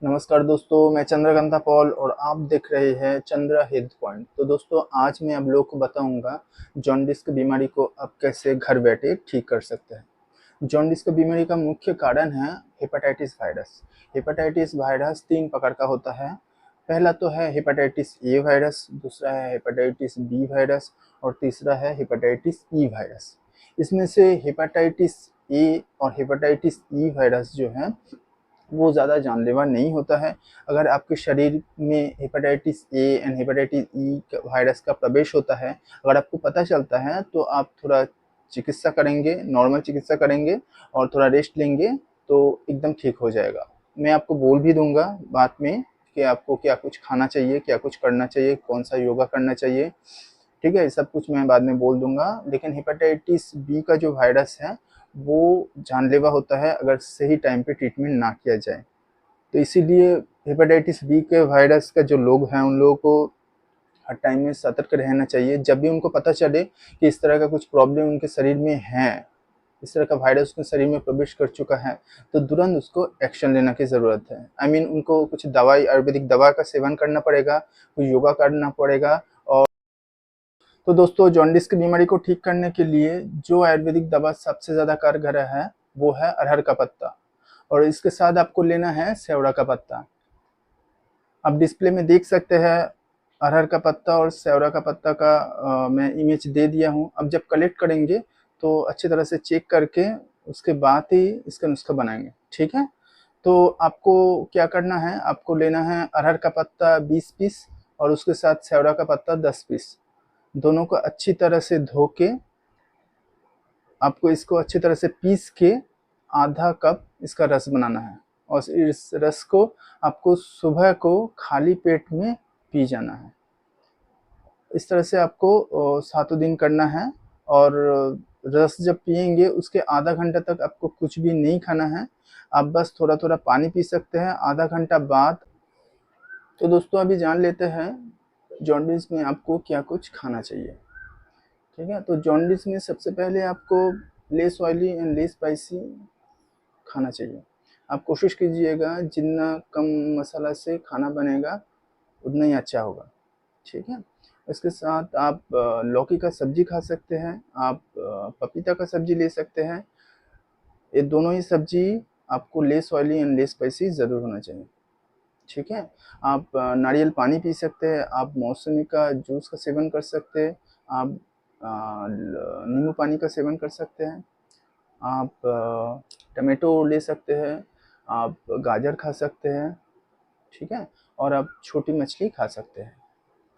नमस्कार दोस्तों, मैं चंद्रकांता पॉल और आप देख रहे हैं चंद्रा हेल्थ पॉइंट। तो दोस्तों, आज मैं आप लोगों को बताऊंगा जॉन्डिस की बीमारी को आप कैसे घर बैठे ठीक कर सकते हैं। जॉन्डिस की बीमारी का मुख्य कारण है हेपेटाइटिस वायरस। हेपेटाइटिस वायरस 3 प्रकार का होता है। पहला तो है हेपेटाइटिस ए वायरस, दूसरा है हेपेटाइटिस बी वायरस और तीसरा है हेपेटाइटिस ई वायरस। इसमें से हेपेटाइटिस ए और हेपेटाइटिस ई वायरस जो है वो ज़्यादा जानलेवा नहीं होता है। अगर आपके शरीर में hepatitis A and hepatitis E virus का प्रवेश होता है, अगर आपको पता चलता है तो आप थोड़ा चिकित्सा करेंगे, नॉर्मल चिकित्सा करेंगे और थोड़ा रेस्ट लेंगे तो एकदम ठीक हो जाएगा। मैं आपको बोल भी दूंगा बाद में कि आपको क्या कुछ खाना चाहिए, क्या कुछ करना चाहिए, कौन सा योगा करना चाहिए। ठीक है, सब कुछ मैं बाद में बोल दूंगा। लेकिन हेपेटाइटिस बी का जो वायरस है वो जानलेवा होता है अगर सही टाइम पे ट्रीटमेंट ना किया जाए। तो इसीलिए हेपेटाइटिस बी के वायरस का जो लोग हैं उन लोगों को हर टाइम में सतर्क रहना चाहिए। जब भी उनको पता चले कि इस तरह का कुछ प्रॉब्लम उनके शरीर में है, इस तरह का वायरस उसके शरीर में प्रवेश कर चुका है, तो तुरंत उसको एक्शन लेने की ज़रूरत है। उनको कुछ दवाई, आयुर्वेदिक दवा का सेवन करना पड़ेगा, कुछ योगा करना पड़ेगा। और तो दोस्तों, जॉन्डिस की बीमारी को ठीक करने के लिए जो आयुर्वेदिक दवा सबसे ज़्यादा कारगर है वो है अरहर का पत्ता, और इसके साथ आपको लेना है सेवड़ा का पत्ता। आप डिस्प्ले में देख सकते हैं अरहर का पत्ता और सेवड़ा का पत्ता का मैं इमेज दे दिया हूँ। अब जब कलेक्ट करेंगे तो अच्छी तरह से चेक करके उसके बाद ही इसका नुस्खा बनाएंगे। ठीक है, तो आपको क्या करना है, आपको लेना है अरहर का पत्ता 20 पीस और उसके साथ सेवड़ा का पत्ता 10 पीस। दोनों को अच्छी तरह से धो के आपको इसको अच्छी तरह से पीस के आधा कप इसका रस बनाना है, और इस रस को आपको सुबह को खाली पेट में पी जाना है। इस तरह से आपको 7 दिन करना है। और रस जब पिएंगे उसके आधा घंटा तक आपको कुछ भी नहीं खाना है, आप बस थोड़ा थोड़ा पानी पी सकते हैं आधा घंटा बाद। तो दोस्तों, अभी जान लेते हैं जॉन्डिस में आपको क्या कुछ खाना चाहिए। ठीक है, तो जॉन्डिस में सबसे पहले आपको less oily and less spicy खाना चाहिए। आप कोशिश कीजिएगा जितना कम मसाला से खाना बनेगा उतना ही अच्छा होगा। ठीक है, इसके साथ आप लौकी का सब्जी खा सकते हैं, आप पपीता का सब्जी ले सकते हैं। ये दोनों ही सब्जी आपको less oily and less spicy ज़रूर होना चाहिए। ठीक है, आप नारियल पानी पी सकते हैं, आप मौसमी का जूस का सेवन कर सकते हैं, आप नींबू पानी का सेवन कर सकते हैं, आप टमाटो ले सकते हैं, आप गाजर खा सकते हैं। ठीक है, और आप छोटी मछली खा सकते हैं।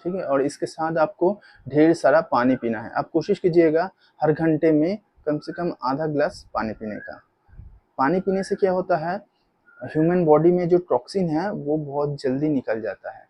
ठीक है, और इसके साथ आपको ढेर सारा पानी पीना है। आप कोशिश कीजिएगा हर घंटे में कम से कम आधा ग्लास पानी पीने का। पानी पीने से क्या होता है, ह्यूमन बॉडी में जो टॉक्सिन है वो बहुत जल्दी निकल जाता है।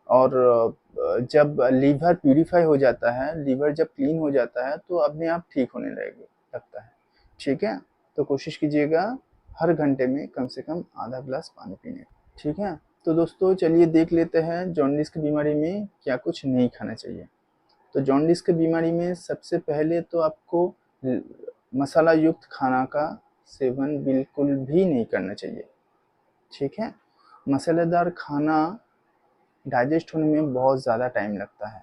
और जब लीवर प्यूरिफाई हो जाता है, लीवर जब क्लीन हो जाता है तो अपने आप ठीक होने लगता है। ठीक है, तो कोशिश कीजिएगा हर घंटे में कम से कम आधा ग्लास पानी पीने का। ठीक है, तो दोस्तों चलिए देख लेते हैं जॉन्डिस की बीमारी में क्या कुछ नहीं खाना चाहिए। तो जॉन्डिस की बीमारी में सबसे पहले तो आपको मसाला युक्त खाना का सेवन बिल्कुल भी नहीं करना चाहिए। ठीक है, मसालेदार खाना डाइजेस्ट होने में बहुत ज़्यादा टाइम लगता है,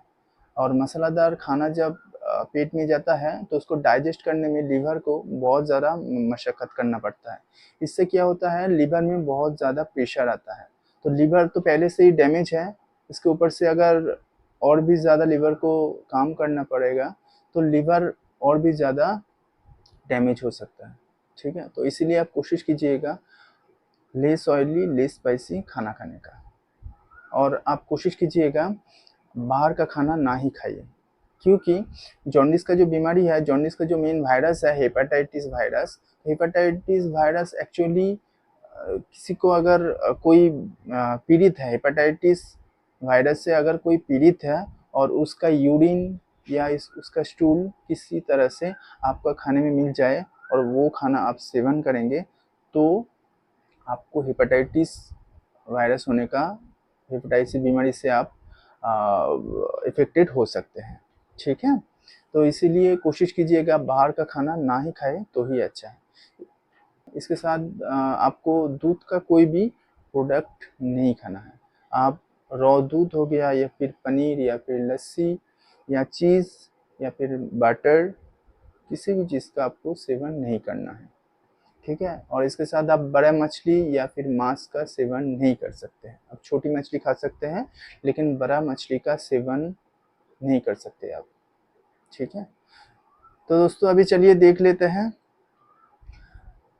और मसालेदार खाना जब पेट में जाता है तो उसको डाइजेस्ट करने में लीवर को बहुत ज़्यादा मशक्क़त करना पड़ता है। इससे क्या होता है, लीवर में बहुत ज़्यादा प्रेशर आता है। तो लीवर तो पहले से ही डैमेज है, इसके ऊपर से अगर और भी ज़्यादा लीवर को काम करना पड़ेगा तो लीवर और भी ज़्यादा डैमेज हो सकता है। ठीक है, तो इसीलिए आप कोशिश कीजिएगा लेस ऑयली लेस स्पाइसी खाना खाने का, और आप कोशिश कीजिएगा बाहर का खाना ना ही खाइए। क्योंकि जॉन्डिस का जो बीमारी है, जॉन्डिस का जो मेन वायरस है hepatitis virus, hepatitis virus actually किसी को अगर कोई पीड़ित है हेपेटाइटिस वायरस से, अगर कोई पीड़ित है और उसका यूरिन या उसका स्टूल किसी तरह से आपका खाने में मिल जाए और वो खाना आप सेवन करेंगे तो आपको हेपेटाइटिस वायरस होने का, हेपेटाइटिस बीमारी से आप इफेक्टेड हो सकते हैं। ठीक है, तो इसीलिए कोशिश कीजिएगा बाहर का खाना ना ही खाएं तो ही अच्छा है। इसके साथ आपको दूध का कोई भी प्रोडक्ट नहीं खाना है। आप रॉ दूध हो गया या फिर पनीर या फिर लस्सी या चीज़ या फिर बटर, किसी भी चीज़ का आपको सेवन नहीं करना है, ठीक है। और इसके साथ आप बड़ा मछली या फिर मांस का सेवन नहीं कर सकते हैं। आप छोटी मछली खा सकते हैं लेकिन बड़ा मछली का सेवन नहीं कर सकते आप, ठीक है। तो दोस्तों अभी चलिए देख लेते हैं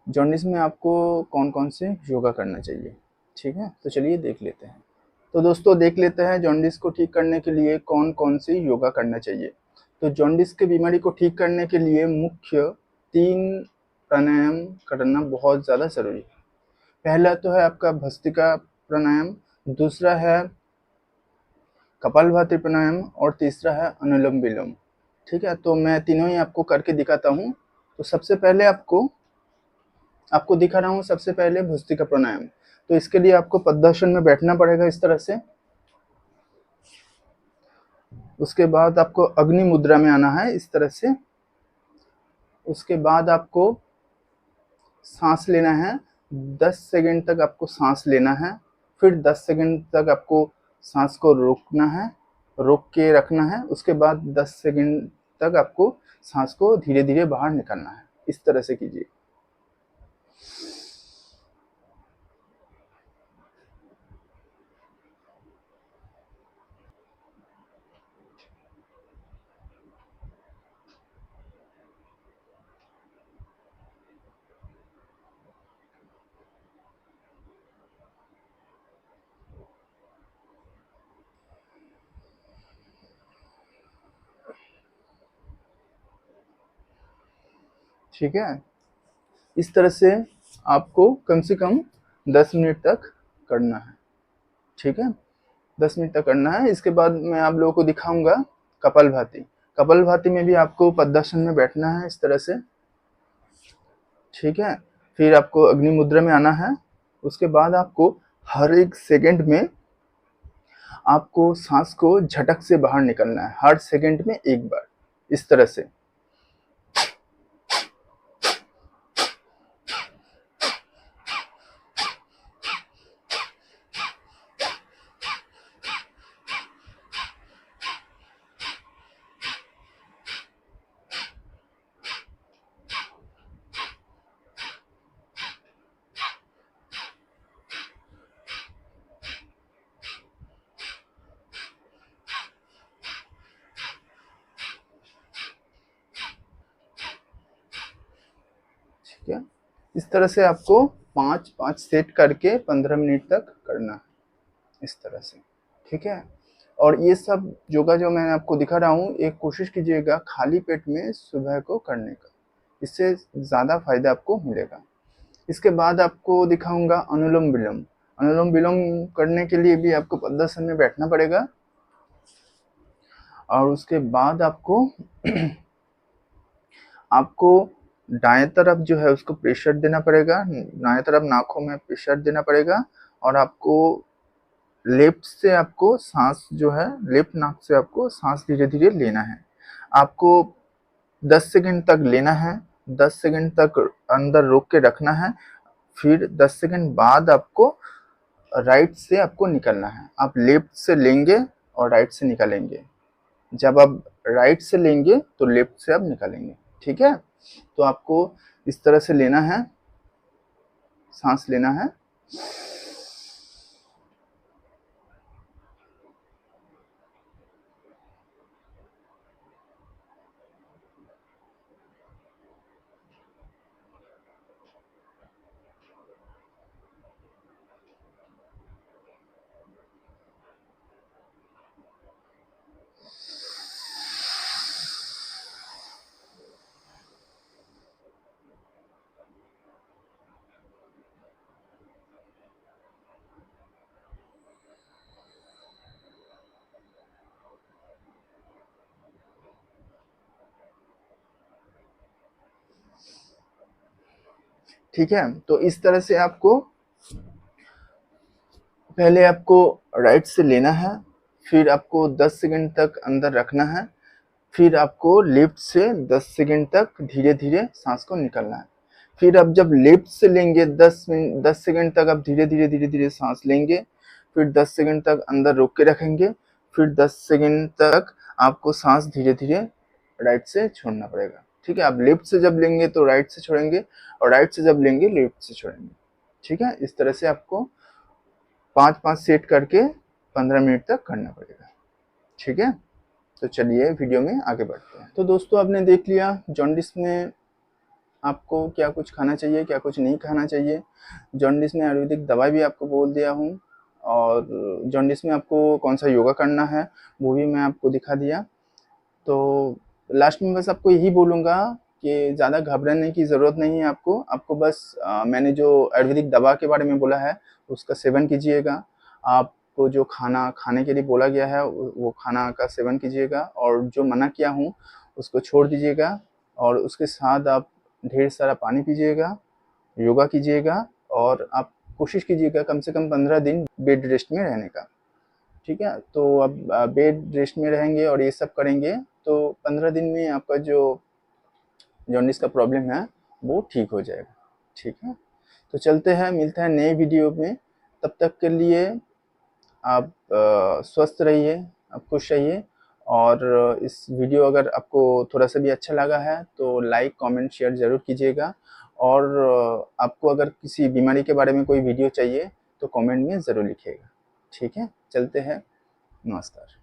जॉन्डिस में आपको कौन कौन से योगा करना चाहिए, ठीक है। तो चलिए देख लेते हैं। तो दोस्तों देख लेते हैं जॉन्डिस को ठीक करने के लिए कौन कौन से योगा करना चाहिए। तो जॉन्डिस की बीमारी को ठीक करने के लिए मुख्य 3 प्राणायाम करना बहुत ज़्यादा ज़रूरी है। पहला तो है आपका भस्त्रिका प्राणायाम, दूसरा है कपालभाति प्राणायाम और तीसरा है अनुलोम विलोम, ठीक है। तो मैं तीनों ही आपको करके दिखाता हूँ। तो सबसे पहले आपको दिखा रहा हूँ, सबसे पहले भस्त्रिका प्राणायाम। तो इसके लिए आपको पद्मासन में बैठना पड़ेगा इस तरह से। उसके बाद आपको अग्नि मुद्रा में आना है इस तरह से। उसके बाद आपको सांस लेना है, 10 सेकंड तक आपको सांस लेना है। फिर 10 सेकंड तक आपको सांस को रोकना है, रोक के रखना है। उसके बाद 10 सेकंड तक आपको सांस को धीरे धीरे बाहर निकालना है। इस तरह से कीजिए। ठीक है, इस तरह से आपको कम से कम 10 मिनट तक करना है, ठीक है। 10 मिनट तक करना है। इसके बाद मैं आप लोगों को दिखाऊंगा कपालभाति। कपालभाति में भी आपको पद्मासन में बैठना है इस तरह से, ठीक है। फिर आपको अग्नि मुद्रा में आना है। उसके बाद आपको हर एक सेकंड में आपको सांस को झटक से बाहर निकलना है, हर सेकंड में एक बार, इस तरह से। ठीक है, इस तरह से आपको 5-5 सेट करके 15 मिनट तक करना है, इस तरह से, ठीक है। और ये सब योगा जो मैं आपको दिखा रहा हूँ, एक कोशिश कीजिएगा खाली पेट में सुबह को करने का, इससे ज़्यादा फायदा आपको मिलेगा। इसके बाद आपको दिखाऊंगा अनुलोम विलोम। अनुलोम विलोम करने के लिए भी आपको पद्मासन में बैठना पड़ेगा। और उसके बाद आपको दाएं तरफ जो है उसको प्रेशर देना पड़ेगा, दाएं तरफ नाकों में प्रेशर देना पड़ेगा। और आपको लेफ्ट से आपको सांस जो है, लेफ्ट नाक से आपको सांस धीरे धीरे लेना है। आपको 10 सेकंड तक लेना है, 10 सेकंड तक अंदर रोक के रखना है। फिर 10 सेकंड बाद आपको राइट से आपको निकलना है। आप लेफ्ट से लेंगे और राइट से निकालेंगे। जब आप राइट से लेंगे तो लेफ्ट से आप निकालेंगे, ठीक है। तो आपको इस तरह से लेना है, सांस लेना है। ठीक है, तो इस तरह से आपको पहले आपको राइट से लेना है, फिर आपको 10 सेकंड तक अंदर रखना है। फिर आपको लेफ्ट से 10 सेकंड तक धीरे धीरे सांस को निकालना है। फिर आप जब लेफ्ट से लेंगे 10 सेकंड तक आप धीरे धीरे सांस लेंगे, फिर 10 सेकंड तक अंदर रोक के रखेंगे, फिर 10 सेकंड तक आपको सांस धीरे धीरे राइट से छोड़ना पड़ेगा। ठीक है, आप लेफ्ट से जब लेंगे तो राइट से छोड़ेंगे और राइट से जब लेंगे लेफ्ट से छोड़ेंगे। ठीक है, इस तरह से आपको 5-5 सेट करके 15 मिनट तक करना पड़ेगा। ठीक है, तो चलिए वीडियो में आगे बढ़ते हैं। तो दोस्तों आपने देख लिया जॉन्डिस में आपको क्या कुछ खाना चाहिए, क्या कुछ नहीं खाना चाहिए। जॉन्डिस में आयुर्वेदिक दवाई भी आपको बोल दिया हूँ, और जॉन्डिस में आपको कौन सा योगा करना है वो भी मैं आपको दिखा दिया। तो लास्ट में बस आपको यही बोलूँगा कि ज़्यादा घबराने की ज़रूरत नहीं है आपको। आपको बस मैंने जो आयुर्वेदिक दवा के बारे में बोला है उसका सेवन कीजिएगा। आपको जो खाना खाने के लिए बोला गया है वो खाना का सेवन कीजिएगा, और जो मना किया हूँ उसको छोड़ दीजिएगा। और उसके साथ आप ढेर सारा पानी पीजिएगा, योगा कीजिएगा, और आप कोशिश कीजिएगा कम से कम 15 दिन बेड रेस्ट में रहने का। ठीक है, तो अब बेड रेस्ट में रहेंगे और ये सब करेंगे तो 15 दिन में आपका जो जॉन्डिस का प्रॉब्लम है वो ठीक हो जाएगा। ठीक है, तो चलते हैं, मिलते हैं नए वीडियो में। तब तक के लिए आप स्वस्थ रहिए, आप खुश रहिए। और इस वीडियो अगर आपको थोड़ा सा भी अच्छा लगा है तो लाइक कमेंट शेयर ज़रूर कीजिएगा। और आपको अगर किसी बीमारी के बारे में कोई वीडियो चाहिए तो कमेंट में ज़रूर लिखिएगा। ठीक है, चलते हैं, नमस्कार।